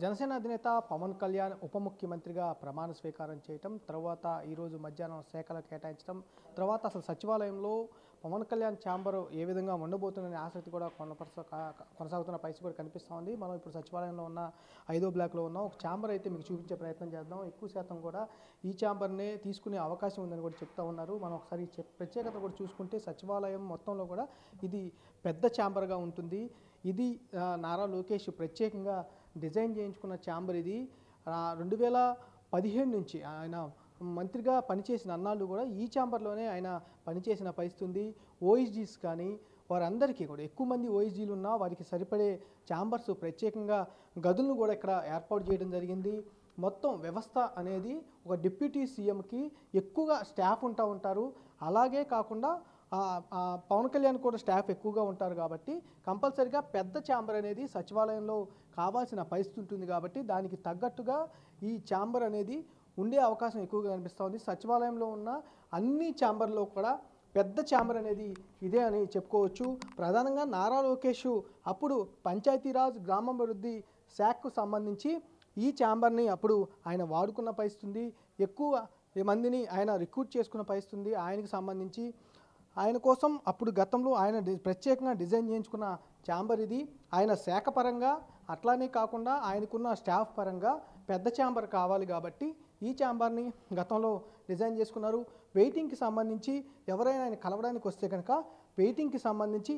జనసేన అధినేత పవన్ కళ్యాణ్ ఉప ముఖ్యమంత్రిగా ప్రమాణ స్వీకారం చేయటం, తర్వాత ఈరోజు మధ్యాహ్నం శాఖలు కేటాయించడం, తర్వాత అసలు సచివాలయంలో పవన్ కళ్యాణ్ ఛాంబర్ ఏ విధంగా ఉండబోతుందనే ఆసక్తి కూడా కొనసాగుతున్న పరిస్థితి కూడా కనిపిస్తోంది. మనం ఇప్పుడు సచివాలయంలో ఉన్న 5వ బ్లాక్లో ఉన్న ఒక ఛాంబర్ అయితే మీకు చూపించే ప్రయత్నం చేద్దాం. ఎక్కువ శాతం కూడా ఈ ఛాంబర్నే తీసుకునే అవకాశం ఉందని కూడా చెప్తా ఉన్నారు. మనం ఒకసారి ప్రత్యేకత కూడా చూసుకుంటే సచివాలయం మొత్తంలో కూడా ఇది పెద్ద ఛాంబర్గా ఉంటుంది. ఇది నారా లోకేష్ ప్రత్యేకంగా డిజైన్ చేయించుకున్న ఛాంబర్. ఇది 2017 నుంచి ఆయన మంత్రిగా పనిచేసిన అన్నాళ్ళు కూడా ఈ ఛాంబర్లోనే ఆయన పనిచేసిన పరిస్థితి ఉంది. ఓఎస్డీస్ కానీ వారందరికీ కూడా ఎక్కువ మంది ఓఎస్డీలు ఉన్నా వారికి సరిపడే ఛాంబర్స్ ప్రత్యేకంగా గదులను కూడా ఇక్కడ ఏర్పాటు చేయడం జరిగింది. మొత్తం వ్యవస్థ అనేది ఒక డిప్యూటీ సీఎంకి ఎక్కువగా స్టాఫ్ ఉంటారు. అలాగే కాకుండా పవన్ కళ్యాణ్ కూడా స్టాఫ్ ఎక్కువగా ఉంటారు కాబట్టి కంపల్సరీగా పెద్ద ఛాంబర్ అనేది సచివాలయంలో కావాల్సిన పరిస్థితి ఉంటుంది. కాబట్టి దానికి తగ్గట్టుగా ఈ ఛాంబర్ అనేది ఉండే అవకాశం ఎక్కువగా కనిపిస్తుంది. సచివాలయంలో ఉన్న అన్ని ఛాంబర్లో కూడా పెద్ద ఛాంబర్ అనేది ఇదే అని చెప్పుకోవచ్చు. ప్రధానంగా నారా లోకేష్ అప్పుడు పంచాయతీరాజ్ గ్రామాభివృద్ధి శాఖకు సంబంధించి ఈ ఛాంబర్ని అప్పుడు ఆయన వాడుకున్న పరిస్థితి. ఎక్కువ మందిని ఆయన రిక్రూట్ చేసుకున్న పరిస్థితి. ఆయనకు సంబంధించి ఆయన కోసం అప్పుడు గతంలో ఆయన ప్రత్యేకంగా డిజైన్ చేయించుకున్న ఛాంబర్ ఇది. ఆయన శాఖ పరంగా అట్లానే కాకుండా ఆయనకున్న స్టాఫ్ పరంగా పెద్ద ఛాంబర్ కావాలి కాబట్టి ఈ ఛాంబర్ని గతంలో డిజైన్ చేసుకున్నారు. వెయిటింగ్కి సంబంధించి ఎవరైనా ఆయన కలవడానికి వస్తే కనుక వెయిటింగ్కి సంబంధించి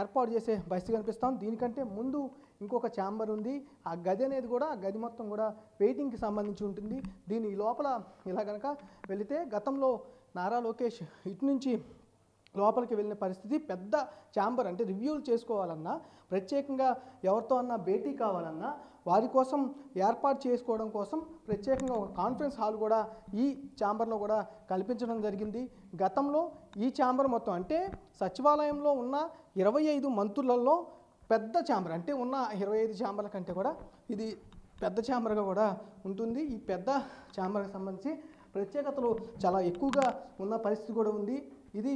ఏర్పాటు చేసే పరిస్థితి కనిపిస్తాం. దీనికంటే ముందు ఇంకొక ఛాంబర్ ఉంది. ఆ గది అనేది కూడా ఆ గది మొత్తం కూడా వెయిటింగ్కి సంబంధించి ఉంటుంది. దీని లోపల ఇలా కనుక వెళితే గతంలో నారా లోకేష్ ఇటు నుంచి లోపలికి వెళ్ళిన పరిస్థితి. పెద్ద ఛాంబర్ అంటే రివ్యూలు చేసుకోవాలన్నా, ప్రత్యేకంగా ఎవరితో అన్నా భేటీ కావాలన్నా వారి కోసం ఏర్పాటు చేసుకోవడం కోసం ప్రత్యేకంగా ఒక కాన్ఫరెన్స్ హాల్ కూడా ఈ ఛాంబర్లో కూడా కల్పించడం జరిగింది. గతంలో ఈ ఛాంబర్ మొత్తం అంటే సచివాలయంలో ఉన్న 25 మంత్రులలో పెద్ద ఛాంబర్, అంటే ఉన్న 25 ఛాంబర్ల కంటే కూడా ఇది పెద్ద ఛాంబర్గా కూడా ఉంటుంది. ఈ పెద్ద ఛాంబర్కి సంబంధించి ప్రత్యేకతలు చాలా ఎక్కువగా ఉన్న పరిస్థితి కూడా ఉంది. ఇది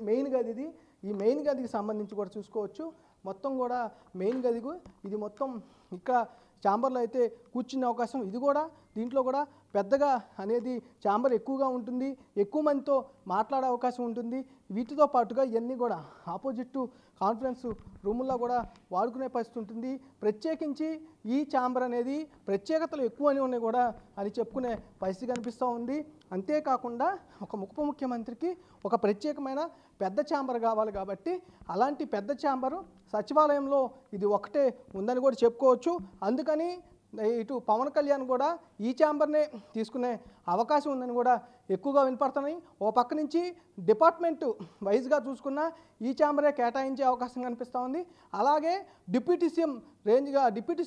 మెయిన్ గది. ఇది ఈ మెయిన్ గదికి సంబంధించి కూడా చూసుకోవచ్చు. మొత్తం కూడా మెయిన్ గదికు ఇది మొత్తం ఇక్కడ ఛాంబర్లో అయితే కూర్చునే అవకాశం. ఇది కూడా దీంట్లో కూడా పెద్దగా అనేది ఛాంబర్ ఎక్కువగా ఉంటుంది. ఎక్కువ మందితో మాట్లాడే అవకాశం ఉంటుంది. వీటితో పాటుగా ఇవన్నీ కూడా ఆపోజిట్ కాన్ఫరెన్స్ రూముల్లో కూడా వాడుకునే పరిస్థితి ఉంటుంది. ప్రత్యేకించి ఈ ఛాంబర్ అనేది ప్రత్యేకతలు ఎక్కువని ఉన్నాయి కూడా అని చెప్పుకునే పరిస్థితి కనిపిస్తూ ఉంది. అంతేకాకుండా ఒక ఉప ముఖ్యమంత్రికి ఒక ప్రత్యేకమైన పెద్ద ఛాంబర్ కావాలి కాబట్టి అలాంటి పెద్ద ఛాంబరు సచివాలయంలో ఇది ఒకటే ఉందని కూడా చెప్పుకోవచ్చు. అందుకని ఇటు పవన్ కళ్యాణ్ కూడా ఈ ఛాంబర్నే తీసుకునే అవకాశం ఉందని కూడా ఎక్కువగా వినపడుతున్నాయి. ఓ పక్క నుంచి డిపార్ట్మెంట్ వైజ్గా చూసుకున్న ఈ ఛాంబరే కేటాయించే అవకాశం కనిపిస్తూ ఉంది. అలాగే డిప్యూటీ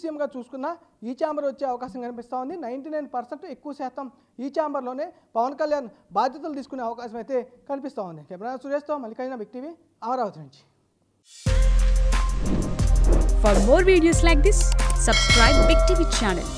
సీఎంగా చూసుకున్న ఈ ఛాంబర్ వచ్చే అవకాశం కనిపిస్తూ ఉంది. 99% ఎక్కువ శాతం ఈ ఛాంబర్లోనే పవన్ కళ్యాణ్ బాధ్యతలు తీసుకునే అవకాశం అయితే కనిపిస్తూ ఉంది. కెమెరా సురేష్తో మల్లికార్జున, బిగ్ టీవీ, అమరావతి నుంచి. For more videos like this, subscribe Big TV channel.